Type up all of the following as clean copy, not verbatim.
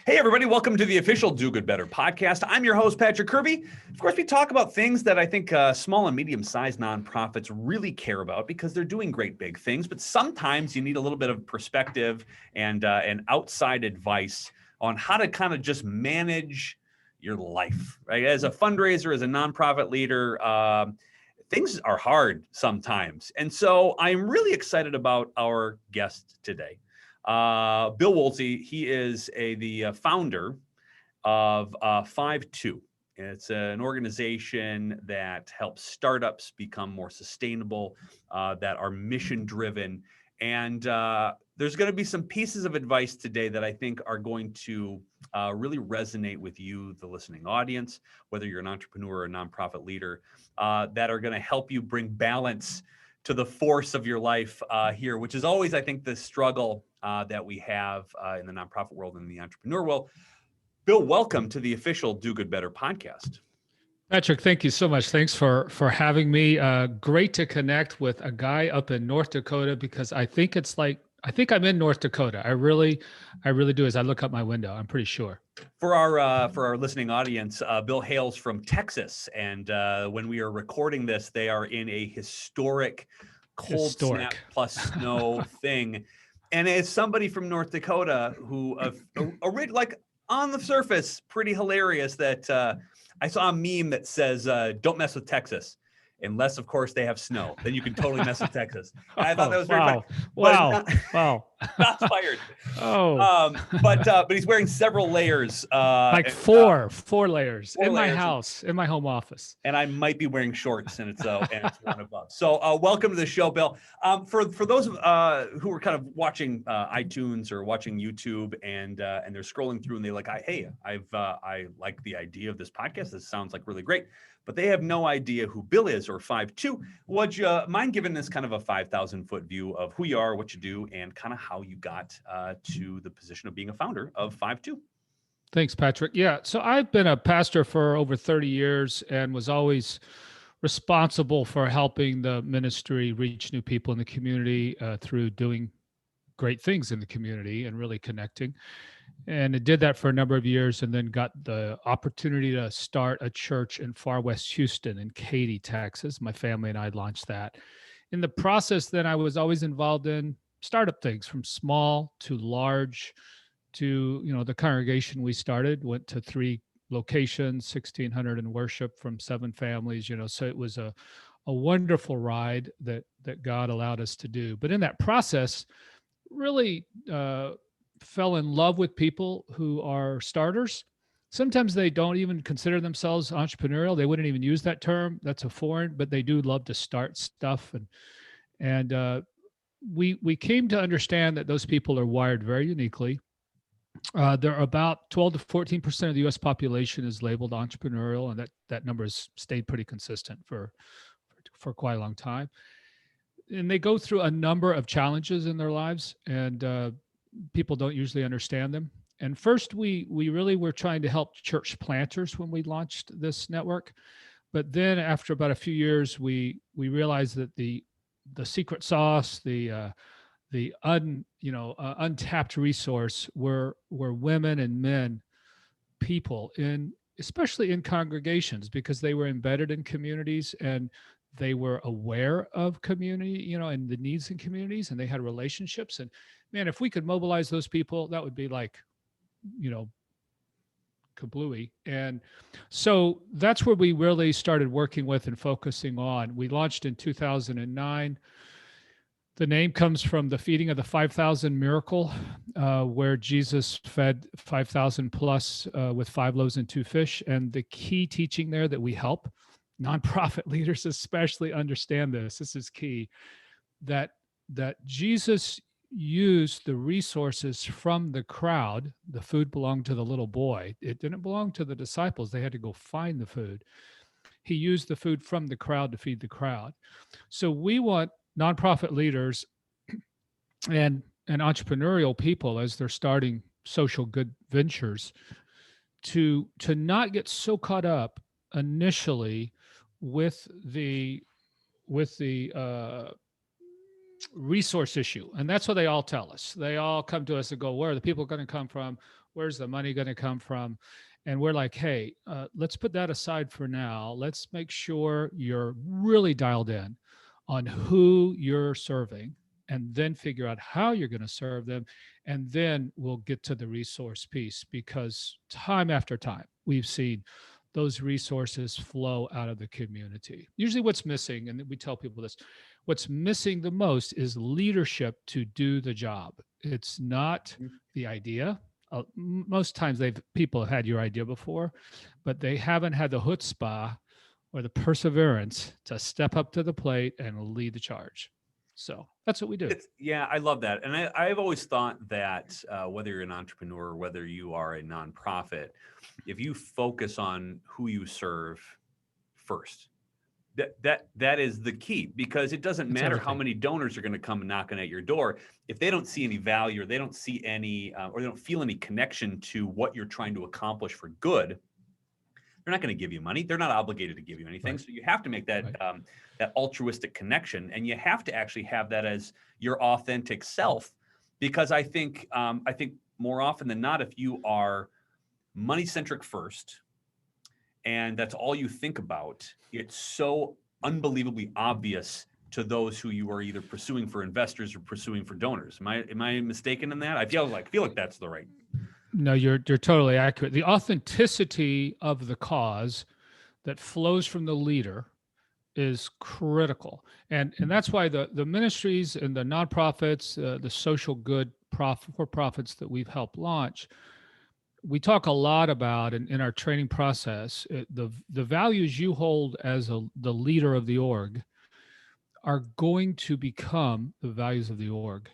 Hey, everybody. Welcome to the official Do Good Better podcast. I'm your host, Patrick Kirby. Of course, we talk about things that I think small and medium-sized nonprofits really care about because they're doing great big things. But sometimes you need a little bit of perspective and outside advice on how to kind of just manage your life, right? As a fundraiser, as a nonprofit leader, things are hard sometimes. And so I'm really excited about our guest today. Bill Woolsey, he is the founder of FiveTwo. It's an organization that helps startups become more sustainable, that are mission driven. And there's going to be some pieces of advice today that I think are going to really resonate with you, the listening audience, whether you're an entrepreneur or a nonprofit leader, that are going to help you bring balance to the force of your life here, which is always, I think, the struggle that we have in the nonprofit world and the entrepreneur world. Bill, welcome to the official Do Good Better podcast. Patrick, thank you so much. Thanks for having me. Great to connect with a guy up in North Dakota, because I think I'm in North Dakota. I really do. As I look out my window, I'm pretty sure. For our listening audience, Bill hails from Texas, and when we are recording this, they are in a historic cold snap plus snow thing. And as somebody from North Dakota who, like on the surface, pretty hilarious that I saw a meme that says, "Don't mess with Texas." Unless, of course, they have snow, then you can totally mess with Texas. And I thought that was very funny. Wow. Not fired. But he's wearing several layers. Like four layers in my house, in my home office. And I might be wearing shorts, and it's one above. So welcome to the show, Bill. For those who are kind of watching iTunes or watching YouTube, and they're scrolling through, and they're like, I like the idea of this podcast. This sounds like really great. But they have no idea who Bill is or FiveTwo. Would you mind giving us kind of a 5,000-foot view of who you are, what you do, and kind of how you got to the position of being a founder of FiveTwo? Thanks, Patrick. Yeah, so I've been a pastor for over 30 years and was always responsible for helping the ministry reach new people in the community through doing great things in the community and really connecting. And it did that for a number of years, and then got the opportunity to start a church in far west Houston in Katy, Texas. My family and I launched that. In the process, then I was always involved in startup things, from small to large, to the congregation we started went to 3 locations, 1,600 in worship from 7 families. So it was a wonderful ride that God allowed us to do. But in that process, really fell in love with people who are starters. Sometimes they don't even consider themselves entrepreneurial. They wouldn't even use that term. That's a foreign, but they do love to start stuff. And we came to understand that those people are wired very uniquely. There are about 12 to 14% of the U.S. population is labeled entrepreneurial, and that number has stayed pretty consistent for quite a long time. And they go through a number of challenges in their lives, and people don't usually understand them. And first, we really were trying to help church planters when we launched this network. But then after about a few years, we realized that the secret sauce, the untapped resource were women and men, people especially in congregations, because they were embedded in communities and they were aware of community, and the needs in communities, and they had relationships. And man, if we could mobilize those people, that would be like, kablooey. And so that's where we really started working with and focusing on. We launched in 2009. The name comes from the feeding of the 5,000 miracle, where Jesus fed 5,000 plus with 5 loaves and 2 fish. And the key teaching there that we help nonprofit leaders especially understand this is key, that Jesus used the resources from the crowd. The food belonged to the little boy. It didn't belong to the disciples. They had to go find the food. He used the food from the crowd to feed the crowd. So we want nonprofit leaders and entrepreneurial people, as they're starting social good ventures, to not get so caught up initially with the resource issue. And that's what they all tell us. They all come to us and go, where are the people going to come from? Where's the money going to come from? And we're like, hey, let's put that aside for now. Let's make sure you're really dialed in on who you're serving, and then figure out how you're going to serve them. And then we'll get to the resource piece, because time after time, we've seen those resources flow out of the community. Usually what's missing, and we tell people this, what's missing the most is leadership to do the job. It's not the idea. Most times people have had your idea before, but they haven't had the chutzpah or the perseverance to step up to the plate and lead the charge. So that's what we do. Yeah, I love that. And I've always thought that whether you're an entrepreneur or whether you are a nonprofit, if you focus on who you serve first, that is the key, because it doesn't matter how many donors are going to come knocking at your door. If they don't see any value, or they don't see any, or they don't feel any connection to what you're trying to accomplish for good, they're not going to give you money. They're not obligated to give you anything. Right. So you have to make that that altruistic connection, and you have to actually have that as your authentic self. Because I think more often than not, if you are money-centric first, and that's all you think about, it's so unbelievably obvious to those who you are either pursuing for investors or pursuing for donors. Am I mistaken in that? I feel like that's the right. No, you're totally accurate. The authenticity of the cause that flows from the leader is critical. And that's why the ministries and the nonprofits, the social good for-profits that we've helped launch, we talk a lot about in our training process, the values you hold as the leader of the org are going to become the values of the org.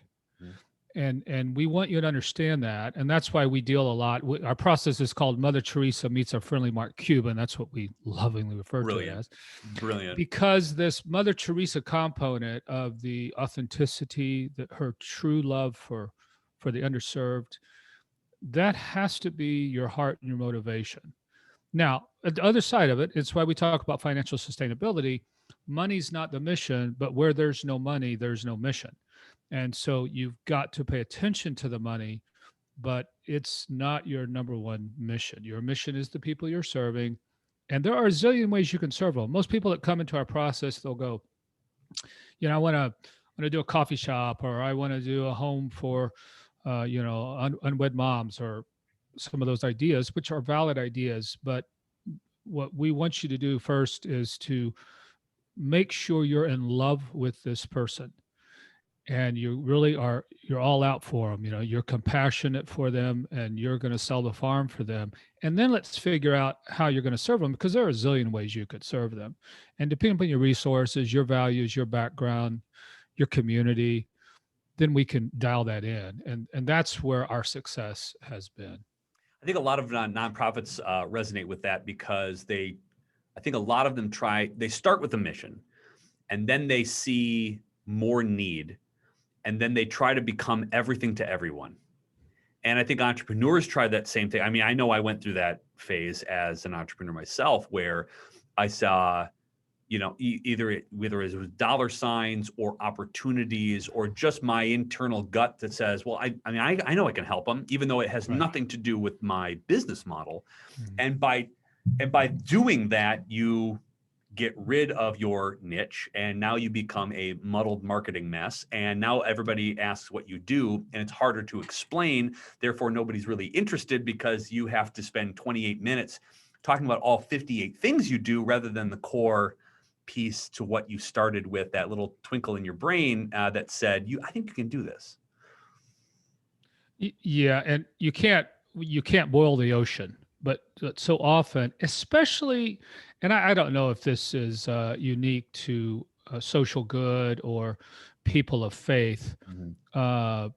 And we want you to understand that. And that's why we deal a lot. Our process is called Mother Teresa meets our friendly Mark Cuban. That's what we lovingly refer to it as. Brilliant. Because this Mother Teresa component of the authenticity, her true love for the underserved, that has to be your heart and your motivation. Now, at the other side of it, it's why we talk about financial sustainability. Money's not the mission, but where there's no money, there's no mission. And so you've got to pay attention to the money, but it's not your number one mission. Your mission is the people you're serving. And there are a zillion ways you can serve them. Most people that come into our process, they'll go, I want to do a coffee shop, or I want to do a home for, unwed moms, or some of those ideas, which are valid ideas. But what we want you to do first is to make sure you're in love with this person. And you really are, you're all out for them. You're compassionate for them, and you're going to sell the farm for them. And then let's figure out how you're going to serve them, because there are a zillion ways you could serve them. And depending upon your resources, your values, your background, your community, then we can dial that in. And that's where our success has been. I think a lot of nonprofits resonate with that, because I think a lot of them they start with a mission, and then they see more need, and then they try to become everything to everyone. And I think entrepreneurs try that same thing. I mean, I know I went through that phase as an entrepreneur myself, where I saw, either it was dollar signs or opportunities, or just my internal gut that says, well, I know I can help them, even though it has nothing to do with my business model. Mm-hmm. And by doing that, you get rid of your niche, and now you become a muddled marketing mess. And now everybody asks what you do, and it's harder to explain. Therefore, nobody's really interested, because you have to spend 28 minutes talking about all 58 things you do, rather than the core piece to what you started with, that little twinkle in your brain that said, I think you can do this. Yeah. And you can't boil the ocean, but so often, especially, and I don't know if this is unique to social good or people of faith. Mm-hmm.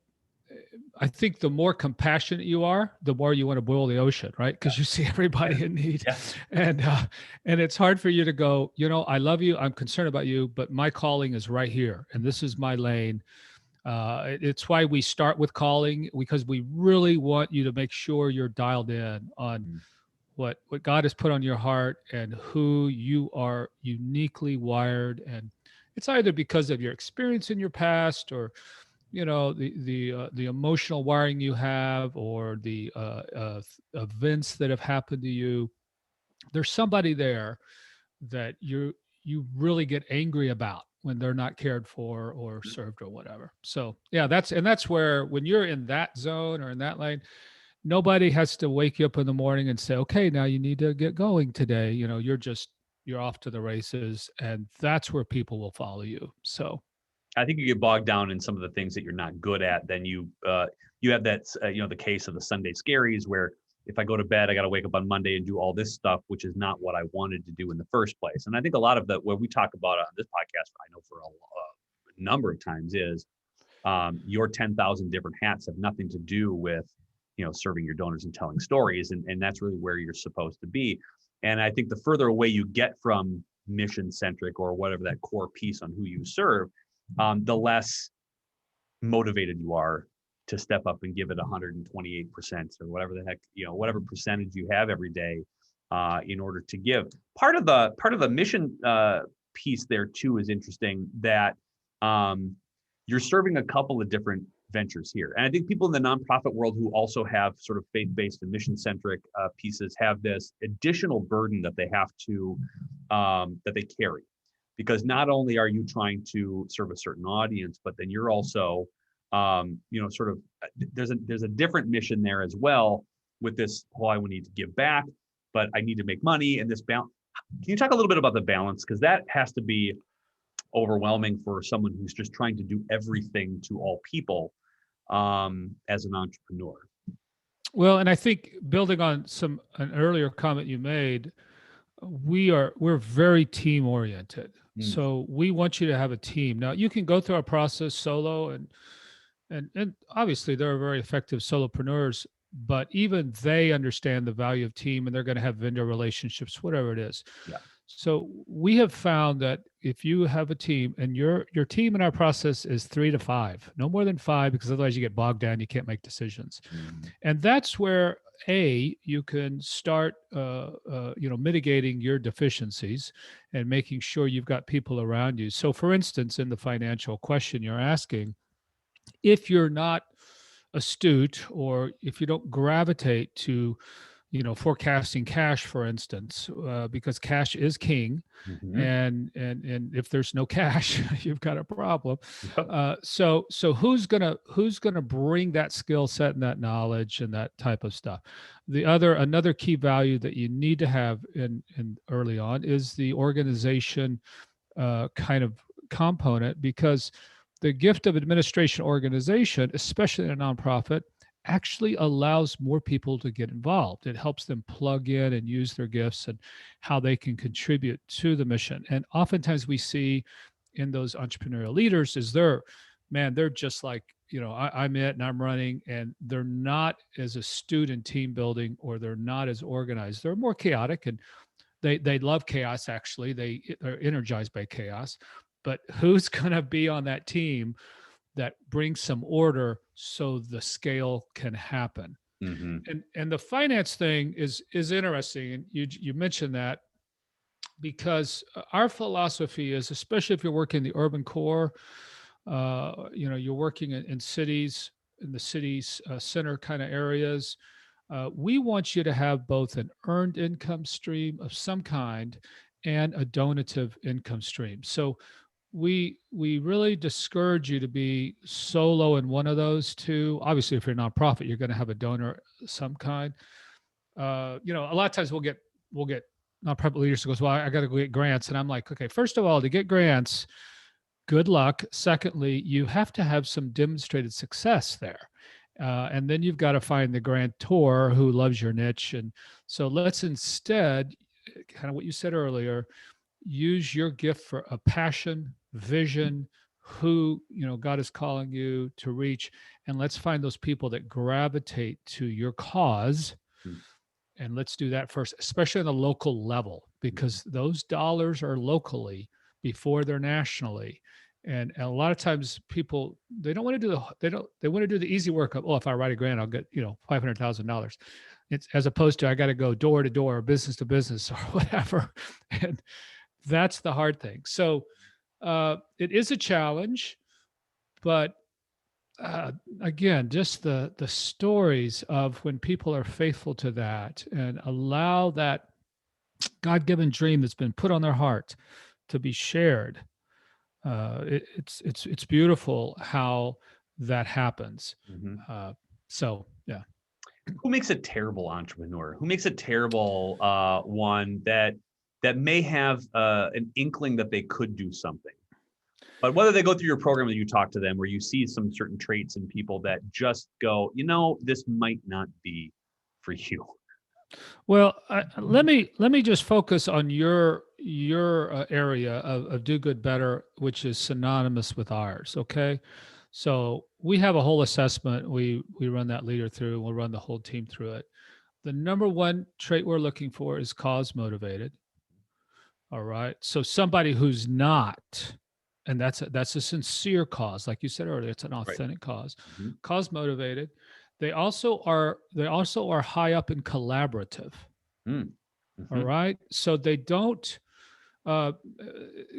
I think the more compassionate you are, the more you want to boil the ocean, right? Because you see everybody in need. Yeah. And it's hard for you to go, I love you, I'm concerned about you, but my calling is right here, and this is my lane. It's why we start with calling, because we really want you to make sure you're dialed in on what God has put on your heart, and who you are uniquely wired and it's either because of your experience in your past, or the emotional wiring you have, or the events that have happened to you. There's somebody there that you really get angry about when they're not cared for or served or whatever. So yeah, that's where, when you're in that zone or in that lane, nobody has to wake you up in the morning and say, okay, now you need to get going today. You're off to the races, and that's where people will follow you. So I think you get bogged down in some of the things that you're not good at. Then you have that the case of the Sunday scaries, where if I go to bed, I got to wake up on Monday and do all this stuff, which is not what I wanted to do in the first place. And I think a lot of what we talk about on this podcast, I know for a number of times, is your 10,000 different hats have nothing to do with serving your donors and telling stories, and that's really where you're supposed to be. And I think the further away you get from mission centric, or whatever that core piece on who you serve, the less motivated you are to step up and give it 128%, or whatever the heck, whatever percentage you have every day, in order to give. Part of the mission piece there too is interesting, that you're serving a couple of different ventures here. And I think people in the nonprofit world who also have sort of faith-based and mission-centric pieces have this additional burden that they have to, that they carry. Because not only are you trying to serve a certain audience, but then you're also, sort of, there's a different mission there as well, with this, I need to give back, but I need to make money, and this balance. Can you talk a little bit about the balance? Because that has to be overwhelming for someone who's just trying to do everything to all people, as an entrepreneur. Well, and I think, building on an earlier comment you made, we're very team oriented. So we want you to have a team. Now, you can go through our process solo, and obviously there are very effective solopreneurs, but even they understand the value of team, and they're going to have vendor relationships, whatever it is. Yeah. So we have found that if you have a team, and your team in our process is 3 to 5, no more than 5, because otherwise you get bogged down, you can't make decisions. And that's where you can start mitigating your deficiencies and making sure you've got people around you. So for instance, in the financial question you're asking, if you're not astute, or if you don't gravitate to forecasting cash, for instance, because cash is king, and if there's no cash, you've got a problem. So who's gonna bring that skill set and that knowledge and that type of stuff? Another key value that you need to have in early on is the organization kind of component, because the gift of administration organization, especially in a nonprofit, actually allows more people to get involved. It helps them plug in and use their gifts and how they can contribute to the mission. And oftentimes we see in those entrepreneurial leaders is they're just like, I'm it and I'm running, and they're not as astute in team building, or they're not as organized. They're more chaotic, and they love chaos. Actually, they are energized by chaos. But who's going to be on that team that brings some order so the scale can happen? And the finance thing is interesting, and you mentioned that, because our philosophy is, especially if you're working in the urban core, you're working in cities, in the city's center kind of areas, we want you to have both an earned income stream of some kind and a donative income stream. So we really discourage you to be solo in one of those two. Obviously, if you're a nonprofit, you're going to have a donor of some kind. A lot of times we'll get nonprofit leaders who goes, well, I got to go get grants. And I'm like, okay, first of all, to get grants, good luck. Secondly, you have to have some demonstrated success there. And then you've got to find the grantor who loves your niche. And so let's instead, kind of what you said earlier, use your gift for a passion, vision, who God is calling you to reach, and let's find those people that gravitate to your cause. And let's do that first, especially on the local level, because those dollars are locally before they're nationally. And a lot of times people, they want to do the easy work of, if I write a grant, I'll get, $500,000. It's as opposed to, I got to go door to door, business to business, or whatever. And that's the hard thing. So it is a challenge, but again, just the stories of when people are faithful to that and allow that God-given dream that's been put on their heart to be shared. It's beautiful how that happens. So yeah. Who makes a terrible entrepreneur? Who makes a terrible one that may have an inkling that they could do something? But whether they go through your program and you talk to them, where you see some certain traits in people that just go, this might not be for you. Well, let me just focus on your area of do good better, which is synonymous with ours. Okay, so we have a whole assessment. We run that leader through. We'll run the whole team through it. The number one trait we're looking for is cause motivated. All right, so somebody who's not, and that's a sincere cause, like you said earlier, it's an authentic cause. Cause motivated. They also are high up in collaborative. All right. So they don't,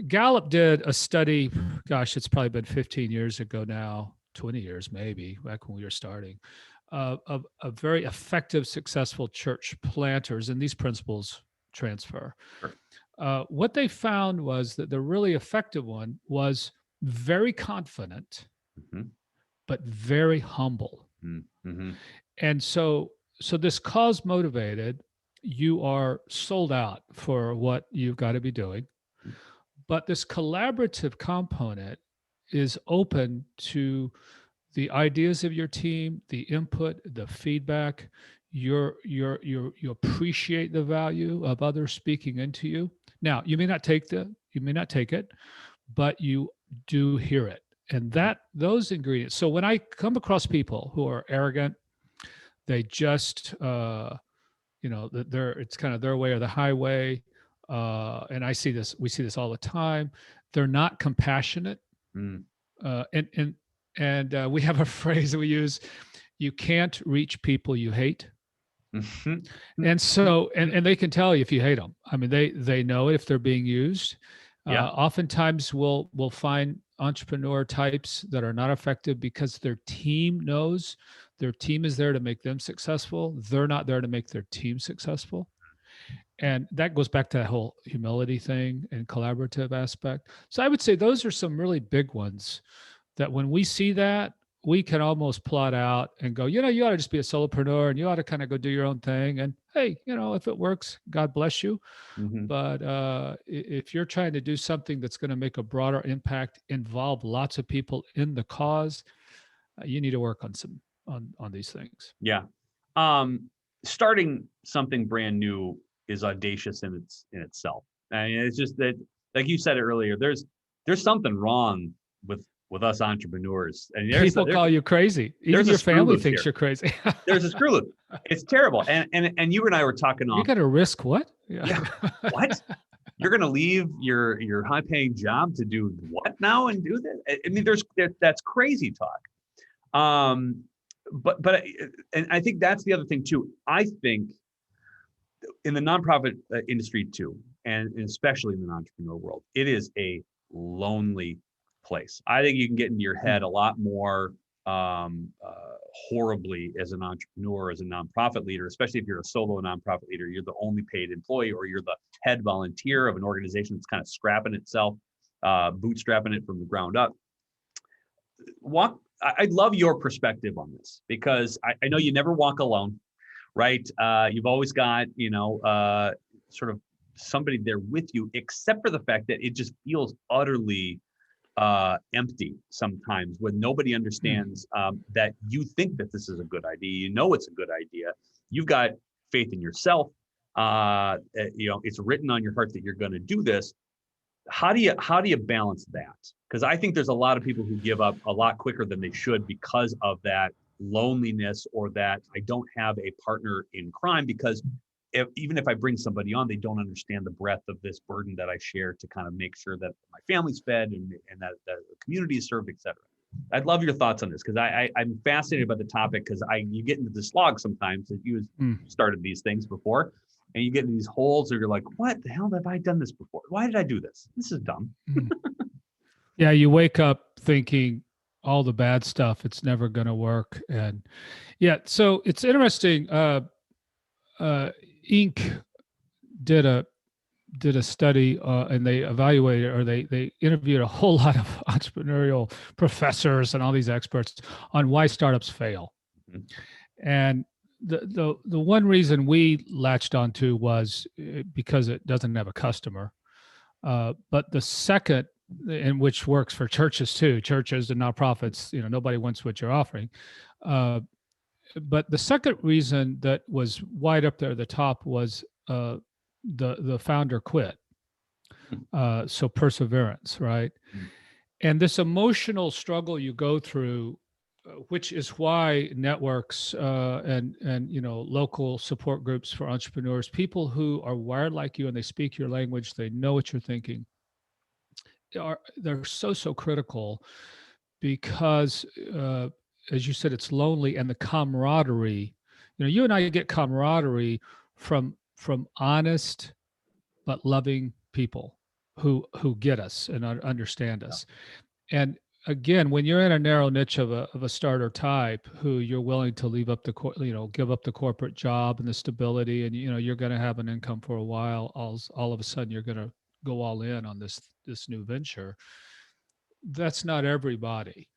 Gallup did a study, gosh, it's probably been 15 years ago now, 20 years maybe, back when we were starting, of very effective, successful church planters, and these principles transfer. What they found was that the really effective one was very confident, but very humble. And so this cause motivated, you are sold out for what you've got to be doing. But this collaborative component is open to the ideas of your team, the input, the feedback. You appreciate the value of others speaking into you. Now, you may not take it, but you do hear it. And those ingredients. So when I come across people who are arrogant, they just it's kind of their way or the highway, and we see this all the time. They're not compassionate, and we have a phrase that we use: you can't reach people you hate. And so and they can tell you if you hate them. I mean, they know if they're being used. Oftentimes we'll find entrepreneur types that are not effective because their team knows their team is there to make them successful. They're not there to make their team successful. And that goes back to that whole humility thing and collaborative aspect. So I would say those are some really big ones that when we see that, we can almost plot out and go, you ought to just be a solopreneur and you ought to kind of go do your own thing. And hey, if it works, God bless you. But if you're trying to do something that's going to make a broader impact, involve lots of people in the cause, you need to work on these things. Yeah. Starting something brand new is audacious in itself. I mean, it's just that, like you said earlier, there's something wrong with us entrepreneurs. And people call you crazy. Even your family thinks you're crazy. There's a screw loop. It's terrible. And you and I were talking You got to risk what? Yeah. What? You're going to leave your high paying job to do what now and do that? I mean, that's crazy talk. But I think that's the other thing too. I think in the nonprofit industry too, and especially in the entrepreneur world, it is a lonely place. I think you can get into your head a lot more horribly as an entrepreneur, as a nonprofit leader, especially if you're a solo nonprofit leader. You're the only paid employee, or you're the head volunteer of an organization that's kind of scrapping itself, bootstrapping it from the ground up. I'd love your perspective on this, because I know you never walk alone, right? You've always got, sort of somebody there with you, except for the fact that it just feels utterly empty sometimes when nobody understands that you think that this is a good idea. It's a good idea. You've got faith in yourself. It's written on your heart that you're going to do this. How do you balance that? Because I think there's a lot of people who give up a lot quicker than they should because of that loneliness, or that I don't have a partner in crime, because even if I bring somebody on, they don't understand the breadth of this burden that I share to kind of make sure that my family's fed and that the community is served, et cetera. I'd love your thoughts on this, because I'm fascinated by the topic, because you get into the slog sometimes that you started these things before, and you get in these holes where you're like, what the hell have I done this before? Why did I do this? This is dumb. Yeah, you wake up thinking all the bad stuff, it's never going to work. And yeah, so it's interesting. Uh, Inc. did a study, and they evaluated, or they interviewed a whole lot of entrepreneurial professors and all these experts on why startups fail. Mhm. And the one reason we latched onto was because it doesn't have a customer. But the second, and which works for churches too, churches and nonprofits, nobody wants what you're offering. Uh, but the second reason that was wide up there at the top was the founder quit. So perseverance, right? Mhm. And this emotional struggle you go through, which is why networks and local support groups for entrepreneurs, people who are wired like you and they speak your language, they know what you're thinking, they're so critical, because as you said, it's lonely, and the camaraderie. You and I get camaraderie from honest but loving people who get us and understand us. And again, when you're in a narrow niche of a starter type, who you're willing to leave up give up the corporate job and the stability, and you're going to have an income for a while, all of a sudden you're going to go all in on this new venture. That's not everybody.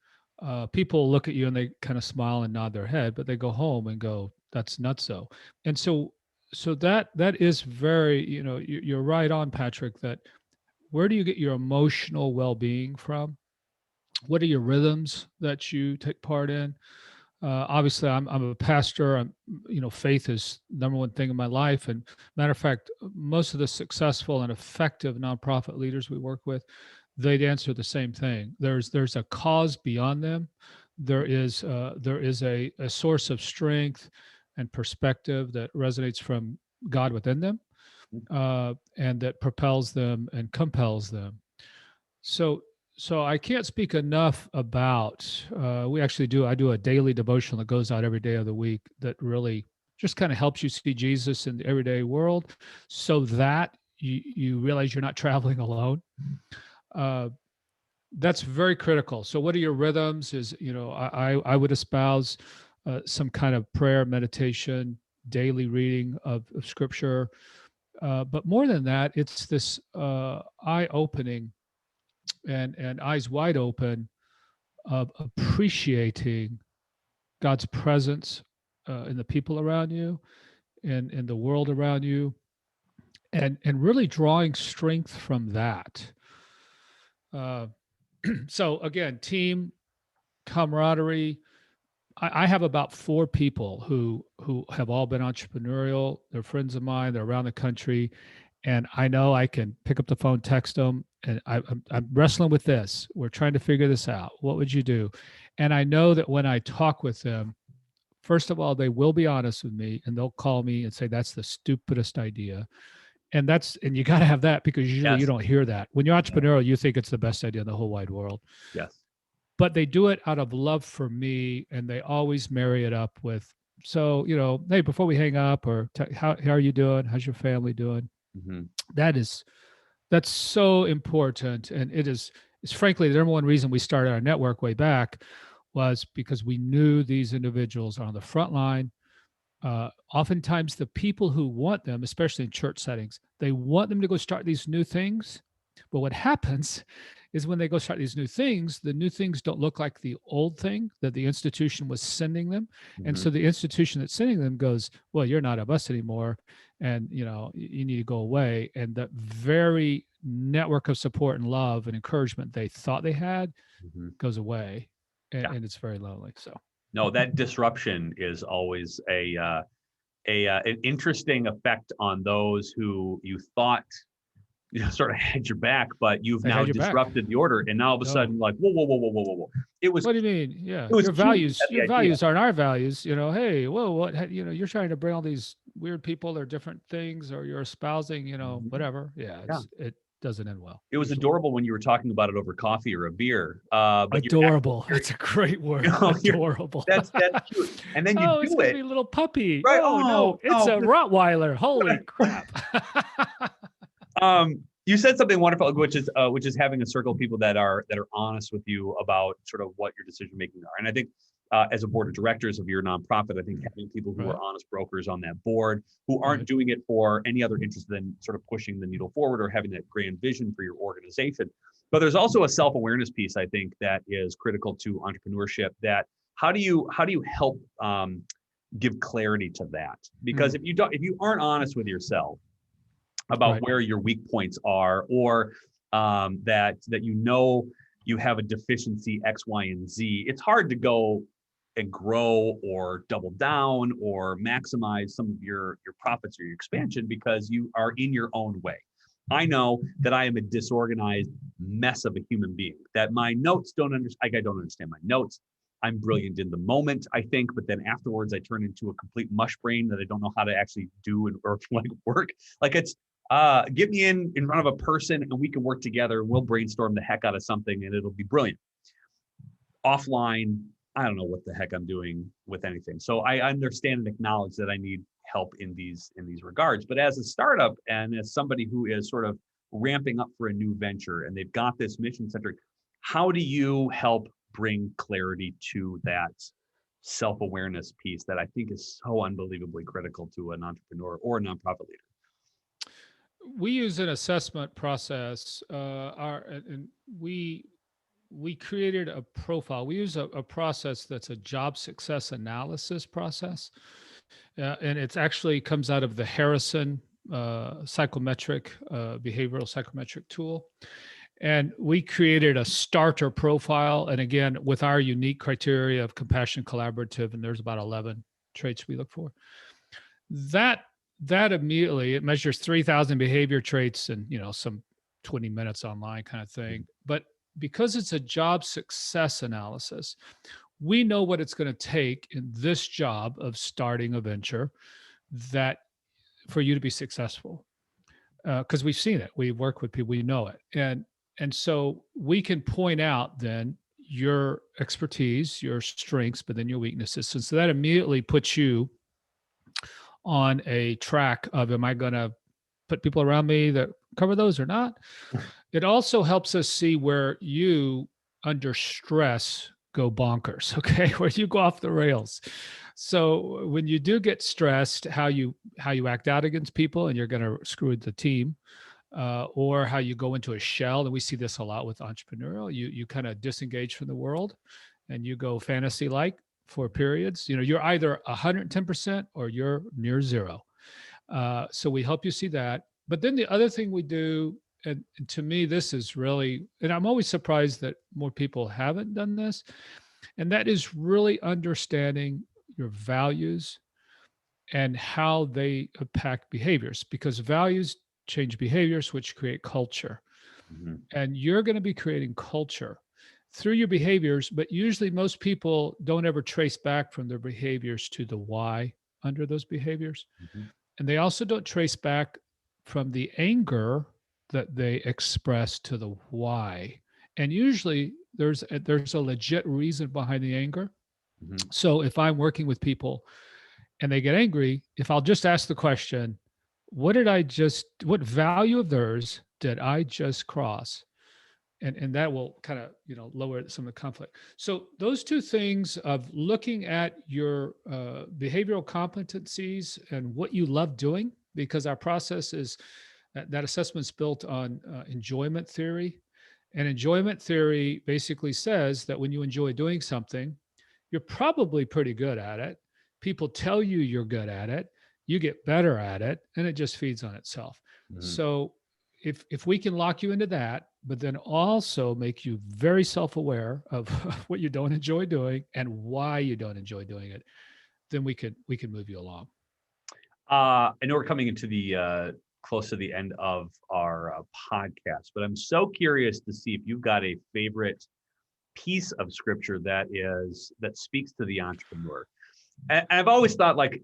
People look at you and they kind of smile and nod their head, but they go home and go, "That's nutso." And so that is very, you're right on, Patrick. That where do you get your emotional well-being from? What are your rhythms that you take part in? Obviously, I'm a pastor. Faith is number one thing in my life. And matter of fact, most of the successful and effective nonprofit leaders we work with, they'd answer the same thing. There's a cause beyond them. There is a source of strength and perspective that resonates from God within them, and that propels them and compels them. So so I can't speak enough about. I do a daily devotional that goes out every day of the week that really just kind of helps you see Jesus in the everyday world, so that you realize you're not traveling alone. Uh, that's very critical. So what are your rhythms? Is I would espouse some kind of prayer, meditation, daily reading of scripture. But more than that, it's this eye opening and eyes wide open of appreciating God's presence in the people around you and in the world around you, and really drawing strength from that. Uh, so again, team camaraderie. I have about 4 people who have all been entrepreneurial. They're friends of mine. They're around the country, and I know I can pick up the phone, text them, and I'm wrestling with this. We're trying to figure this out. What would you do? And I know that when I talk with them, first of all, they will be honest with me, and they'll call me and say that's the stupidest idea. And you got to have that, because usually you Yes. don't hear that. When you're entrepreneurial, you think it's the best idea in the whole wide world. Yes. But they do it out of love for me, and they always marry it up with, so hey, before we hang up, or how are you doing, how's your family doing? Mm-hmm. That's so important. And it's frankly the number one reason we started our network way back, was because we knew these individuals are on the front line. Oftentimes the people who want them, especially in church settings, they want them to go start these new things. But what happens is, when they go start these new things, the new things don't look like the old thing that the institution was sending them. Mm-hmm. And so the institution that's sending them goes, well, you're not of us anymore, and you need to go away. And the very network of support and love and encouragement they thought they had Mm-hmm. goes away, Yeah. and it's very lonely. So No, that disruption is always an interesting effect on those who you thought sort of had your back, but you've They now had your back. disrupted the order, and now all of a No. sudden, like, whoa. It was. What do you mean? Yeah, It was your cute values. at the Your idea. values aren't our values. Hey, whoa, what? You're trying to bring all these weird people. They're different things, or you're espousing, Mhm. whatever. Yeah, Yeah. it doesn't end well. It was usually. adorable when you were talking about it over coffee or a beer. But Adorable. That's a great word. Adorable. That's cute. And then you it's do gonna it. be a little puppy. Right. Oh no, it's a Rottweiler. Holy crap. You said something wonderful, which is having a circle of people that are honest with you about sort of what your decision making are. And I think as a board of directors of your nonprofit, I think having people who are honest brokers on that board who aren't doing it for any other interest than sort of pushing the needle forward or having that grand vision for your organization. But there's also a self-awareness piece, I think, that is critical to entrepreneurship. That how do you help give clarity to that? Because if you aren't honest with yourself about where your weak points are, or that you have a deficiency X, Y, and Z, it's hard to go and grow or double down or maximize some of your profits or your expansion because you are in your own way. I know that I am a disorganized mess of a human being, that my notes I don't understand my notes. I'm brilliant in the moment, I think, but then afterwards I turn into a complete mush brain that I don't know how to actually do or like work. Like it's, get me in front of a person and we can work together and we'll brainstorm the heck out of something and it'll be brilliant. Offline, I don't know what the heck I'm doing with anything. So I understand and acknowledge that I need help in these regards. But as a startup and as somebody who is sort of ramping up for a new venture and they've got this mission centric, how do you help bring clarity to that self-awareness piece that I think is so unbelievably critical to an entrepreneur or a nonprofit leader? We use an assessment process. We created a profile. We use a process that's a job success analysis process, and it actually comes out of the Harrison psychometric behavioral psychometric tool. And we created a starter profile, and again with our unique criteria of compassion, collaborative, and there's about 11 traits we look for. That immediately, it measures 3,000 behavior traits and some 20 minutes online kind of thing. But because it's a job success analysis, we know what it's going to take in this job of starting a venture that for you to be successful. Because we've seen it, we work with people, we know it. And so we can point out then your expertise, your strengths, but then your weaknesses. And so that immediately puts you on a track of, am I going to put people around me that cover those or not? It also helps us see where you under stress go bonkers, okay? Where you go off the rails. So when you do get stressed, how you act out against people and you're going to screw with the team, or how you go into a shell. And we see this a lot with entrepreneurial. You kind of disengage from the world and you go fantasy-like for periods. You're either 110% or you're near zero. So we help you see that. But then the other thing we do, and to me, this is really, and I'm always surprised that more people haven't done this, and that is really understanding your values and how they impact behaviors, because values change behaviors, which create culture. Mm-hmm. And you're going to be creating culture through your behaviors, but usually most people don't ever trace back from their behaviors to the why under those behaviors. Mm-hmm. And they also don't trace back from the anger that they express to the why. And usually there's a legit reason behind the anger. Mm-hmm. So if I'm working with people and they get angry, if I'll just ask the question, what value of theirs did I just cross? And that will kind of, lower some of the conflict. So those two things of looking at your behavioral competencies and what you love doing, because our process is that assessment's built on enjoyment theory. And enjoyment theory basically says that when you enjoy doing something, you're probably pretty good at it. People tell you you're good at it. You get better at it, and it just feeds on itself. Mm-hmm. So if we can lock you into that, but then also make you very self-aware of what you don't enjoy doing and why you don't enjoy doing it, then we can move you along. I know we're coming into the close to the end of our podcast, but I'm so curious to see if you've got a favorite piece of scripture that speaks to the entrepreneur. And I've always thought like,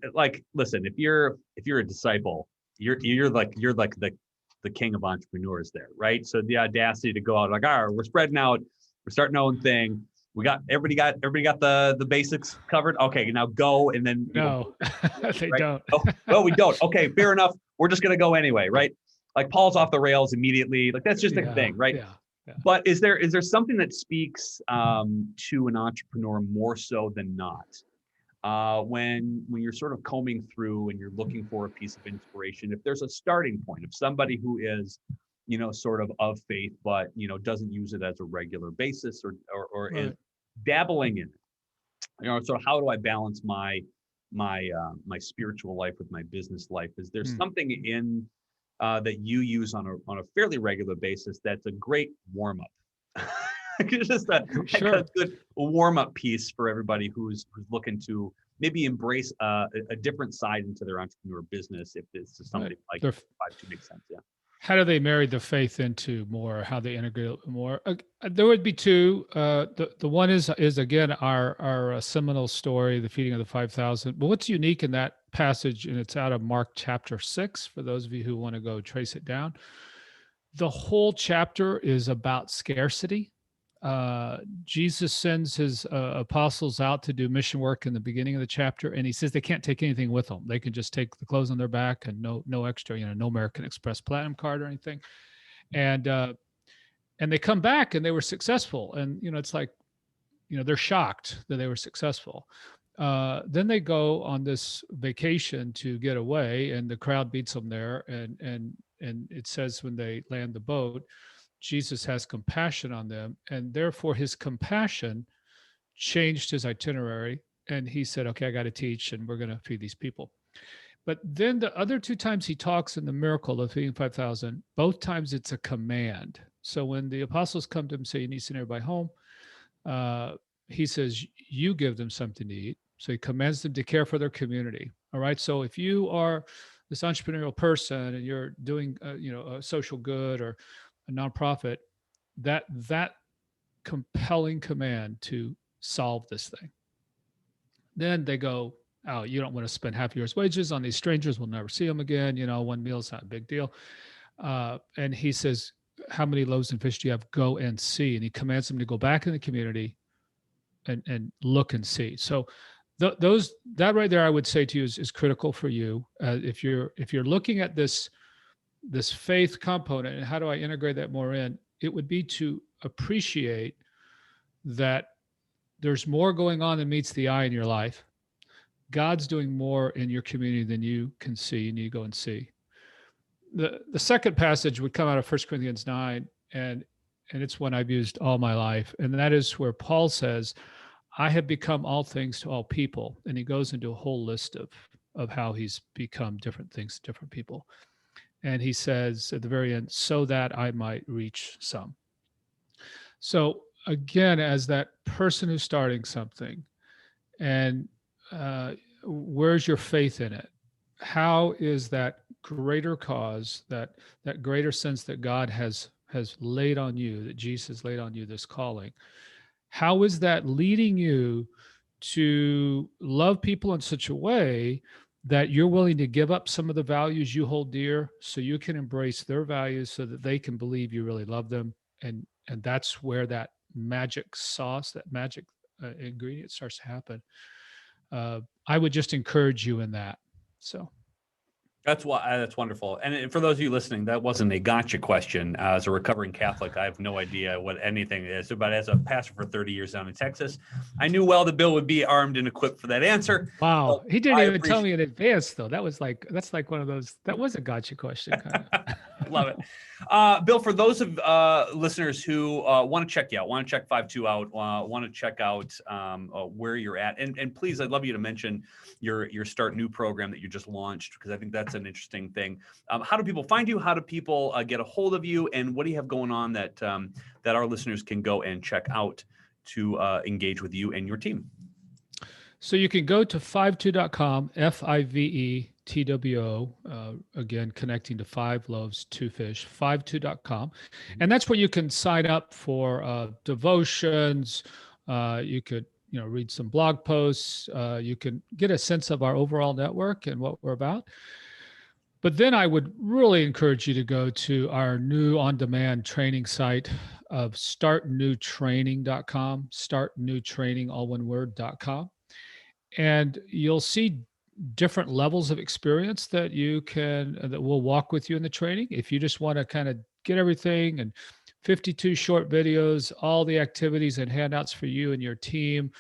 listen, if you're a disciple, you're like the king of entrepreneurs there, right? So the audacity to go out like, all right, we're spreading out, we're starting our own thing. Everybody got the basics covered. Okay, now go. And then no, they right? don't. Oh, well, we don't. Okay, fair enough. We're just gonna go anyway, right? like Paul's off the rails immediately. Like that's just a thing, right? Yeah. But is there something that speaks to an entrepreneur more so than not? When you're sort of combing through and you're looking for a piece of inspiration, if there's a starting point of somebody who is, sort of faith, but doesn't use it as a regular basis or Right. is dabbling in it, so how do I balance my spiritual life with my business life? Is there something in that you use on a fairly regular basis that's a great warm up? It's just a good warm up piece for everybody who's looking to maybe embrace a different side into their entrepreneur business. If it's something like FiveTwo makes sense, yeah. How do they marry the faith into more? How they integrate it more? There would be two. The one is again our seminal story, the feeding of the 5,000. But what's unique in that passage, and it's out of Mark chapter 6, for those of you who want to go trace it down. The whole chapter is about scarcity. Jesus sends his apostles out to do mission work in the beginning of the chapter, and he says they can't take anything with them. They can just take the clothes on their back and no extra, no American Express Platinum card or anything. And they come back and they were successful. And it's like, they're shocked that they were successful. Then they go on this vacation to get away, and the crowd beats them there. And it says when they land the boat, Jesus has compassion on them, and therefore his compassion changed his itinerary. And he said, okay, I got to teach, and we're going to feed these people. But then the other two times he talks in the miracle of feeding 5,000, both times it's a command. So when the apostles come to him and say, you need to send everybody home, he says, you give them something to eat. So he commands them to care for their community. All right. So if you are this entrepreneurial person and you're doing, a social good or a nonprofit, that compelling command to solve this thing. Then they go, oh, you don't want to spend half your wages on these strangers. We'll never see them again. One meal's not a big deal. And he says, how many loaves and fish do you have? Go and see. And he commands them to go back in the community and look and see. So that right there, I would say to you is critical for you. If you're looking at this faith component and how do I integrate that more in, it would be to appreciate that there's more going on than meets the eye in your life. God's doing more in your community than you can see, and you go and see. The second passage would come out of 1 Corinthians 9, and it's one I've used all my life, and that is where Paul says, I have become all things to all people. And he goes into a whole list of how he's become different things to different people. And he says at the very end, so that I might reach some. So again, as that person who's starting something, and where's your faith in it? How is that greater cause, that greater sense that God has laid on you, that Jesus laid on you this calling? How is that leading you to love people in such a way that you're willing to give up some of the values you hold dear so you can embrace their values so that they can believe you really love them? And that's where that magic sauce, that magic ingredient starts to happen. I would just encourage you in that. So. That's wonderful. And for those of you listening, that wasn't a gotcha question. As a recovering Catholic, I have no idea what anything is. But as a pastor for 30 years down in Texas, I knew well that Bill would be armed and equipped for that answer. Wow. He didn't even tell me in advance, though. That's like one of those, that was a gotcha question. Kind of. Love it. Bill, for those of listeners who want to check you out, want to check FiveTwo out, want to check out where you're at, and please, I'd love you to mention your Start New program that you just launched, because I think that's an interesting thing. How do people find you? How do people get a hold of you? And what do you have going on that our listeners can go and check out to engage with you and your team? So you can go to FiveTwo.com, FiveTwo, again, connecting to 5 loaves, 2 fish, FiveTwo.com. And that's where you can sign up for devotions. You could, read some blog posts. You can get a sense of our overall network and what we're about. But then I would really encourage you to go to our new on-demand training site of startnewtraining.com, startnewtraining, all one word, .com. And you'll see different levels of experience that you can, that will walk with you in the training. If you just want to kind of get everything, and 52 short videos, all the activities and handouts for you and your team,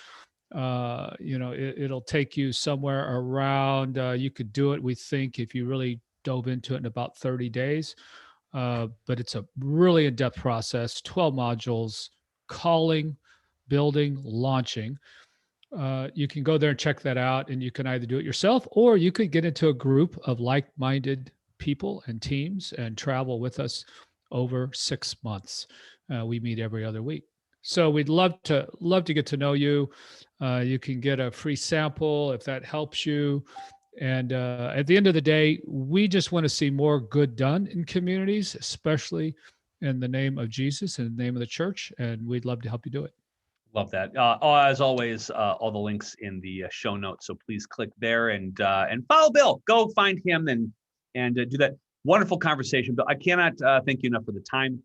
it'll take you somewhere around, you could do it, we think, if you really dove into it, in about 30 days. But it's a really in-depth process, 12 modules, calling, building, launching. You can go there and check that out, and you can either do it yourself, or you could get into a group of like-minded people and teams and travel with us over 6 months. We meet every other week. So we'd love to get to know you. You can get a free sample if that helps you. And at the end of the day, we just want to see more good done in communities, especially in the name of Jesus and the name of the church. And we'd love to help you do it. Love that. As always, all the links in the show notes. So please click there and follow Bill. Go find him and do that. Wonderful conversation, Bill. I cannot thank you enough for the time,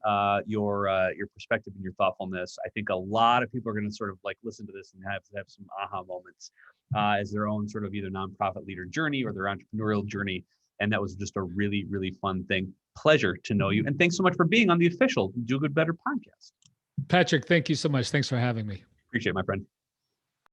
your perspective and your thoughtfulness. I think a lot of people are going to sort of like listen to this and have some aha moments as their own sort of either nonprofit leader journey or their entrepreneurial journey. And that was just a really, really fun thing. Pleasure to know you. And thanks so much for being on the official Do Good Better podcast. Patrick, thank you so much. Thanks for having me. Appreciate it, my friend.